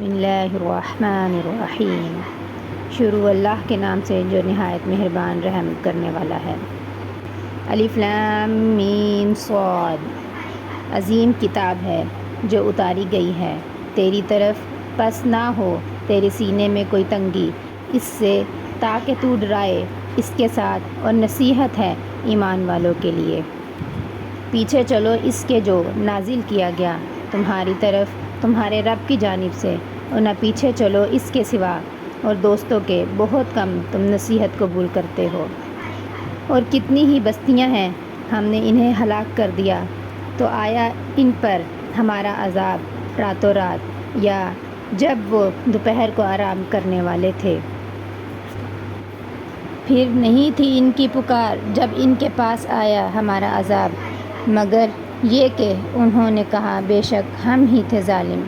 بسم اللہ الرحمن الرحیم۔ شروع اللہ کے نام سے جو نہایت مہربان رحم کرنے والا ہے۔ الف لام میم صاد۔ عظیم کتاب ہے جو اتاری گئی ہے تیری طرف، پس نہ ہو تیرے سینے میں کوئی تنگی اس سے تاکہ تو ڈرائے اس کے ساتھ، اور نصیحت ہے ایمان والوں کے لیے۔ پیچھے چلو اس کے جو نازل کیا گیا تمہاری طرف تمہارے رب کی جانب سے، اور نہ پیچھے چلو اس کے سوا، اور دوستوں کے بہت کم تم نصیحت قبول کرتے ہو۔ اور کتنی ہی بستیاں ہیں ہم نے انہیں ہلاک کر دیا، تو آیا ان پر ہمارا عذاب راتوں رات، یا جب وہ دوپہر کو آرام کرنے والے تھے۔ پھر نہیں تھی ان کی پکار جب ان کے پاس آیا ہمارا عذاب، مگر یہ کہ انہوں نے کہا بے شک ہم ہی تھے ظالم۔